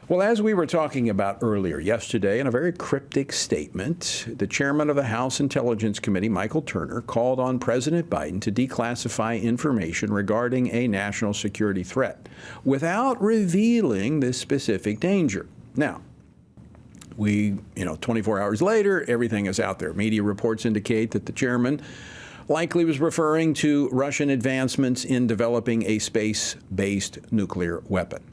Well, as we were talking about earlier yesterday, in a very cryptic statement, the chairman of the House Intelligence Committee, Michael Turner, called on President Biden to declassify information regarding a national security threat without revealing the specific danger. Now, 24 hours later, everything is out there. Media reports indicate that the chairman likely was referring to Russian advancements in developing a space-based nuclear weapon.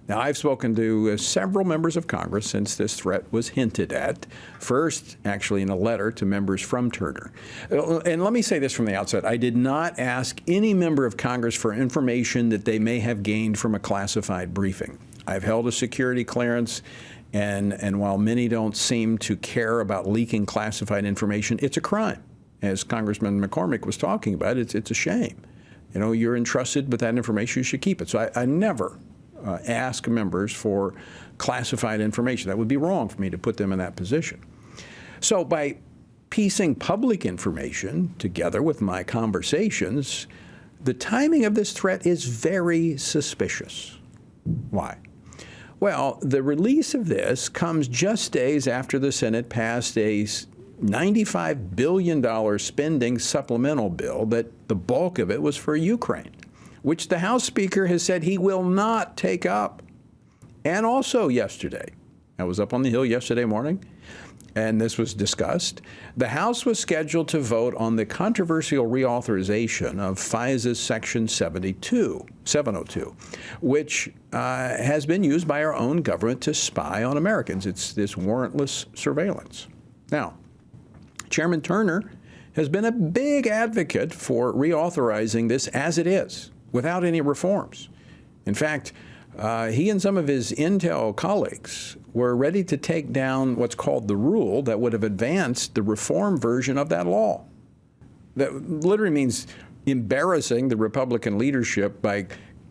Now, I've spoken to several members of Congress since this threat was hinted at, first actually in a letter to members from Turner. And let me say this from the outset. I did not ask any member of Congress for information that they may have gained from a classified briefing. I've held a security clearance, and while many don't seem to care about leaking classified information, it's a crime. As Congressman McCormick was talking about, it's a shame. You're entrusted with that information, you should keep it. So I never ask members for classified information. That would be wrong for me to put them in that position. So by piecing public information together with my conversations, the timing of this threat is very suspicious. Why? Well, the release of this comes just days after the Senate passed a $95 billion spending supplemental bill that the bulk of it was for Ukraine, which the House Speaker has said he will not take up. And also yesterday, I was up on the Hill yesterday morning, and this was discussed. The House was scheduled to vote on the controversial reauthorization of FISA's Section 702, which has been used by our own government to spy on Americans. It's this warrantless surveillance. Now, Chairman Turner has been a big advocate for reauthorizing this as it is, without any reforms. In fact, he and some of his Intel colleagues were ready to take down what's called the rule that would have advanced the reform version of that law. That literally means embarrassing the Republican leadership by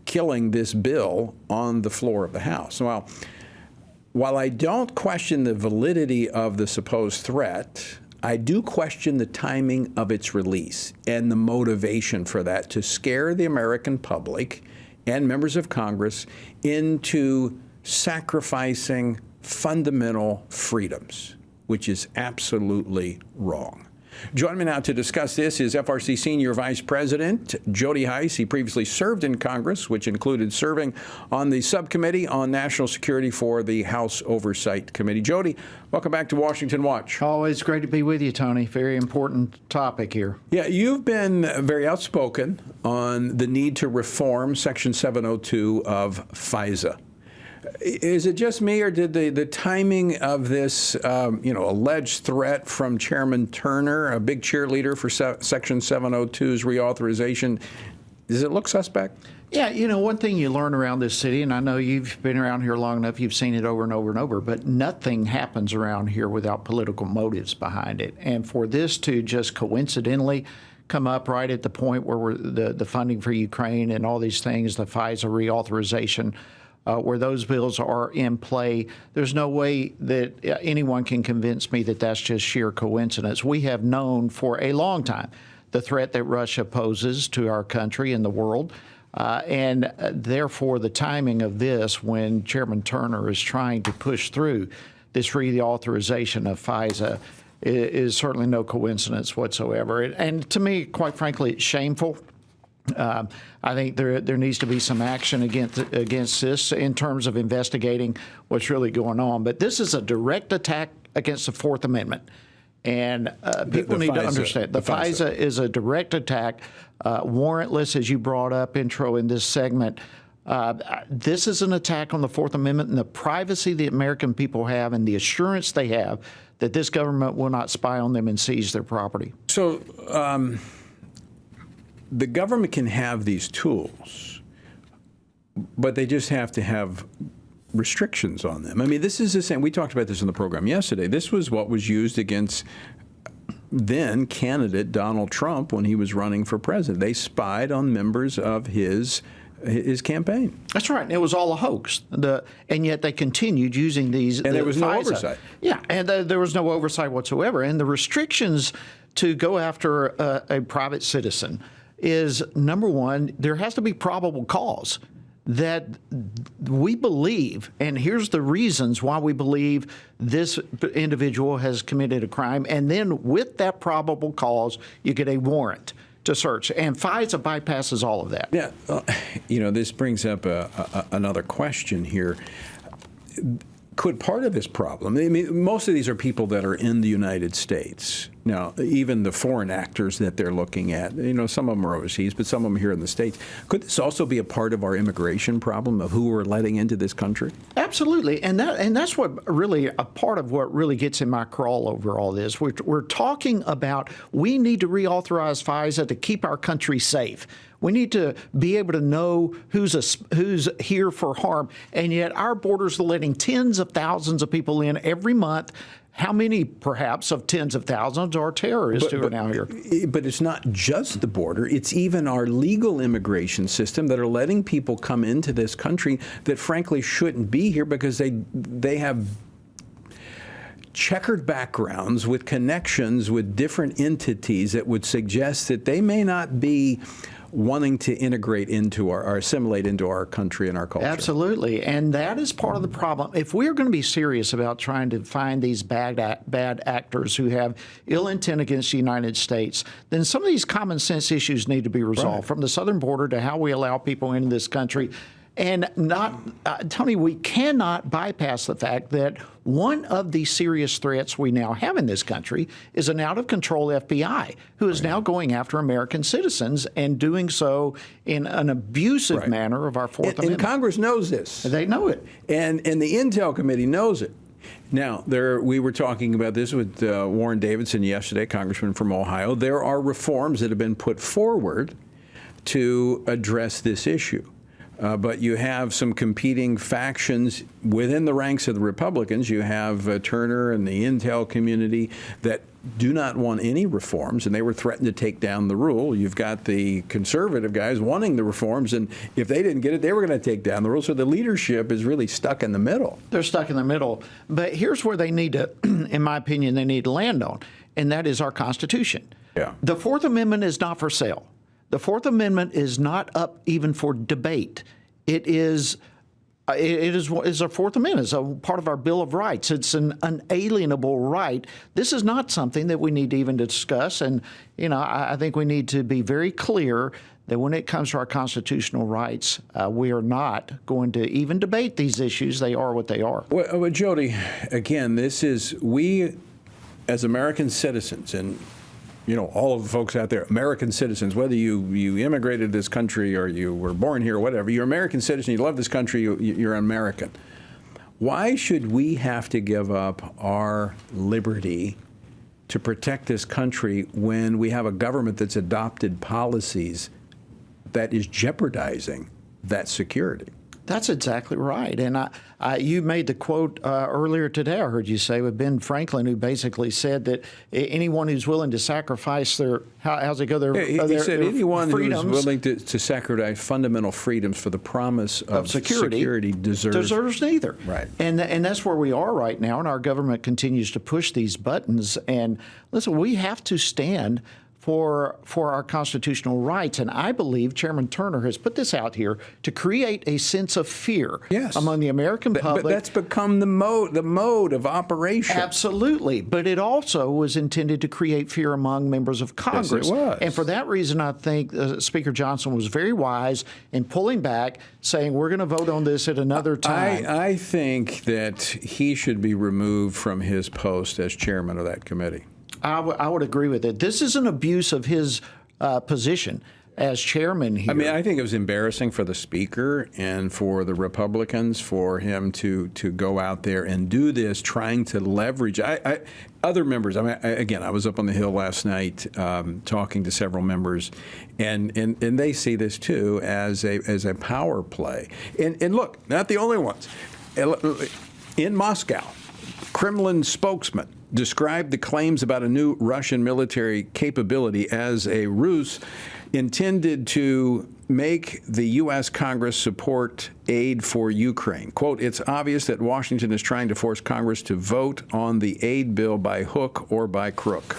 killing this bill on the floor of the House. While I don't question the validity of the supposed threat, I do question the timing of its release and the motivation for that to scare the American public and members of Congress into sacrificing fundamental freedoms, which is absolutely wrong. Joining me now to discuss this is FRC Senior Vice President Jody Hice. He previously served in Congress, which included serving on the subcommittee on national security for the House Oversight Committee. Jody, welcome back to Washington Watch. Always great to be with you, Tony. Very important topic here. Yeah, you've been very outspoken on the need to reform Section 702 of FISA. Is it just me, or did the timing of this, alleged threat from Chairman Turner, a big cheerleader for Section 702's reauthorization, does it look suspect? Yeah, one thing you learn around this city, and I know you've been around here long enough, you've seen it over and over and over, but nothing happens around here without political motives behind it. And for this to just coincidentally come up right at the point where the funding for Ukraine and all these things, the FISA reauthorization, where those bills are in play, there's no way that anyone can convince me that that's just sheer coincidence. We have known for a long time the threat that Russia poses to our country and the world, and therefore the timing of this, when Chairman Turner is trying to push through this reauthorization of FISA, is certainly no coincidence whatsoever. And to me, quite frankly, it's shameful. I think there needs to be some action against this in terms of investigating what's really going on. But this is a direct attack against the Fourth Amendment. And people need to understand. The FISA is a direct attack, warrantless, as you brought up intro in this segment. This is an attack on the Fourth Amendment and the privacy the American people have and the assurance they have that this government will not spy on them and seize their property. So the government can have these tools, but they just have to have restrictions on them. I mean, this is the same. We talked about this in the program yesterday. This was what was used against then candidate Donald Trump when he was running for president. They spied on members of his campaign. That's right. And it was all a hoax. And yet they continued using these. And there was no oversight. Yeah, and there was no oversight whatsoever. And the restrictions to go after a private citizen is, number one, there has to be probable cause that we believe, and here's the reasons why we believe this individual has committed a crime, and then with that probable cause, you get a warrant to search. And FISA bypasses all of that. Yeah, this brings up another question here. Could part of this problem, I mean, most of these are people that are in the United States. Now, even the foreign actors that they're looking at, some of them are overseas, but some of them here in the States. Could this also be a part of our immigration problem of who we're letting into this country? Absolutely. And that's what really, a part of what really gets in my crawl over all this. We're talking about we need to reauthorize FISA to keep our country safe. We need to be able to know who's here for harm. And yet our borders are letting tens of thousands of people in every month. How many, perhaps, of tens of thousands are terrorists who are now here? But it's not just the border. It's even our legal immigration system that are letting people come into this country that, frankly, shouldn't be here because they have checkered backgrounds with connections with different entities that would suggest that they may not be wanting to integrate into or assimilate into our country and our culture. Absolutely. And that is part of the problem. If we're going to be serious about trying to find these bad actors who have ill intent against the United States, then some of these common sense issues need to be resolved, from the southern border to how we allow people into this country. And Tony, we cannot bypass the fact that one of the serious threats we now have in this country is an out-of-control FBI who is now going after American citizens and doing so in an abusive manner of our Fourth Amendment. And Congress knows this. They know it. And the Intel Committee knows it. Now, we were talking about this with Warren Davidson yesterday, Congressman from Ohio. There are reforms that have been put forward to address this issue. But you have some competing factions within the ranks of the Republicans. You have Turner and the Intel community that do not want any reforms, and they were threatened to take down the rule. You've got the conservative guys wanting the reforms, and if they didn't get it, they were going to take down the rule. So the leadership is really stuck in the middle. They're stuck in the middle. But here's where they need to, in my opinion, they need to land on, and that is our Constitution. Yeah. The Fourth Amendment is not for sale. The Fourth Amendment is not up even for debate. It is a Fourth Amendment. It's a part of our Bill of Rights. It's an unalienable right. This is not something that we need to even discuss. And, I think we need to be very clear that when it comes to our constitutional rights, we are not going to even debate these issues. They are what they are. Well, Jody, again, we as American citizens, and all of the folks out there, American citizens, whether you immigrated to this country or you were born here or whatever, you're an American citizen, you love this country, you're American. Why should we have to give up our liberty to protect this country when we have a government that's adopted policies that is jeopardizing that security? That's exactly right. And you made the quote earlier today, I heard you say, with Ben Franklin, who basically said that anyone who's willing to sacrifice their, how's it go, their he said anyone freedoms, who's willing to sacrifice fundamental freedoms for the promise of security deserves neither. Right. And that's where we are right now, and our government continues to push these buttons. And listen, we have to stand for our constitutional rights. And I believe Chairman Turner has put this out here to create a sense of fear among the American public. But that's become the mode of operation. Absolutely. But it also was intended to create fear among members of Congress. Yes, it was. And for that reason, I think Speaker Johnson was very wise in pulling back, saying we're going to vote on this at another time. I think that he should be removed from his post as chairman of that committee. I would agree with it. This is an abuse of his position as chairman here. I mean, I think it was embarrassing for the speaker and for the Republicans for him to go out there and do this, trying to leverage other members. I mean, again, I was up on the Hill last night talking to several members, and they see this too as a power play. And look, not the only ones. In Moscow, Kremlin spokesman described the claims about a new Russian military capability as a ruse intended to make the U.S. Congress support aid for Ukraine. Quote, it's obvious that Washington is trying to force Congress to vote on the aid bill by hook or by crook.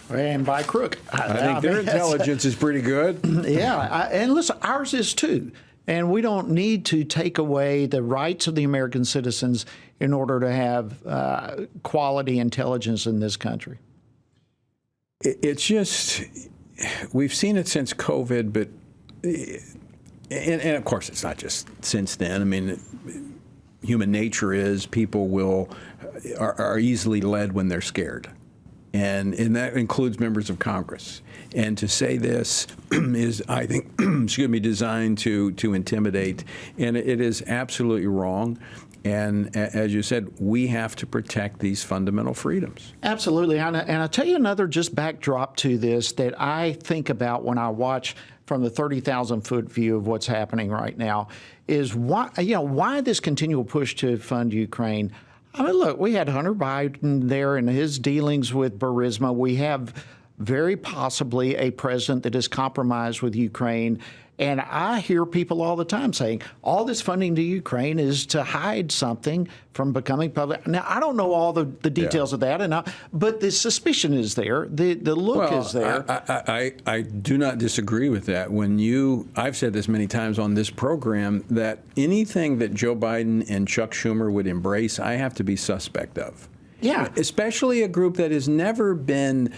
And by crook. I think their intelligence is pretty good. Yeah, and listen, ours is too. And we don't need to take away the rights of the American citizens in order to have quality intelligence in this country. It's just, we've seen it since COVID, but, and of course it's not just since then. I mean, human nature is people are easily led when they're scared. And that includes members of Congress. And to say this is, I think, designed to intimidate. And it is absolutely wrong. And as you said, we have to protect these fundamental freedoms. Absolutely. And I'll tell you another just backdrop to this that I think about when I watch from the 30,000-foot view of what's happening right now is why this continual push to fund Ukraine. I mean, look, we had Hunter Biden there in his dealings with Burisma. We have very possibly a president that is compromised with Ukraine. And I hear people all the time saying all this funding to Ukraine is to hide something from becoming public. Now, I don't know all the details of that, but the suspicion is there. The look is there. I do not disagree with that. I've said this many times on this program, that anything that Joe Biden and Chuck Schumer would embrace, I have to be suspect of. Yeah. Especially a group that has never been,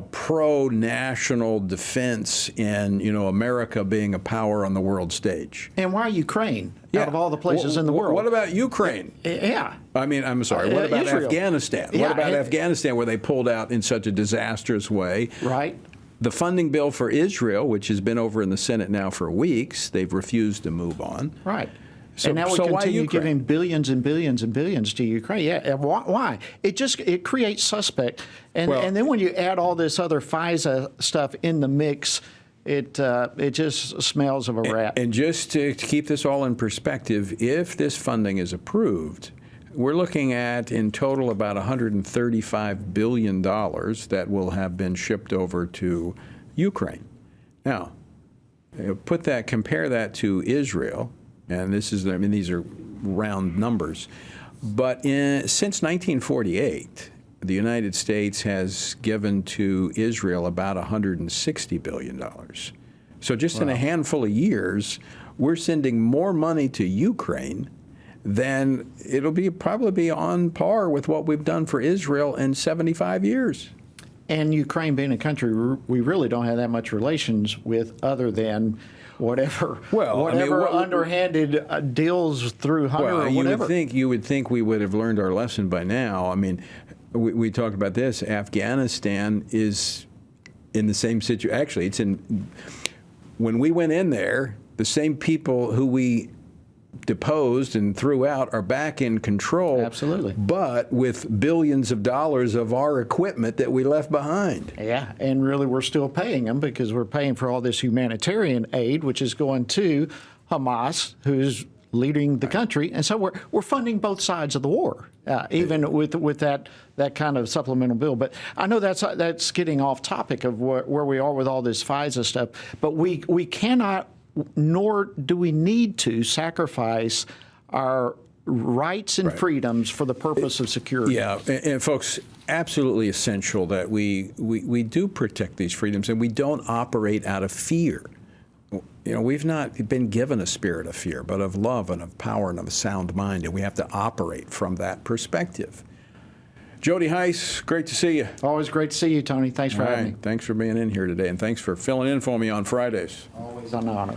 pro-national defense and, America being a power on the world stage. And why Ukraine, out of all the places in the world? What about Ukraine? Yeah. I mean, I'm sorry. What about Israel? Afghanistan? Yeah, what about Afghanistan, where they pulled out in such a disastrous way? Right. The funding bill for Israel, which has been over in the Senate now for weeks, they've refused to move on. Right. So, and now we continue giving billions and billions and billions to Ukraine. Yeah, why? It creates suspect. And then when you add all this other FISA stuff in the mix, it just smells of a rat. And just to keep this all in perspective, if this funding is approved, we're looking at in total about $135 billion that will have been shipped over to Ukraine. Now, compare that to Israel. And these are round numbers. But since 1948, the United States has given to Israel about $160 billion. So just in a handful of years, we're sending more money to Ukraine than it'll probably be on par with what we've done for Israel in 75 years. And Ukraine being a country we really don't have that much relations with other than whatever underhanded deals through Hunter or whatever. You would think we would have learned our lesson by now. I mean, we talked about this. Afghanistan is in the same situation. Actually, when we went in there, the same people who we deposed and threw out are back in control. Absolutely. But with billions of dollars of our equipment that we left behind. Yeah, and really we're still paying them because we're paying for all this humanitarian aid, which is going to Hamas, who's leading the country. And so we're funding both sides of the war, even with that kind of supplemental bill. But I know that's getting off topic of where we are with all this FISA stuff. But we cannot, nor do we need to, sacrifice our rights and freedoms for the purpose of security. Yeah, and folks, absolutely essential that we do protect these freedoms and we don't operate out of fear. We've not been given a spirit of fear, but of love and of power and of a sound mind, and we have to operate from that perspective. Jody Hice, great to see you. Always great to see you, Tony. Thanks for having me. Thanks for being in here today, and thanks for filling in for me on Fridays. Always an honor.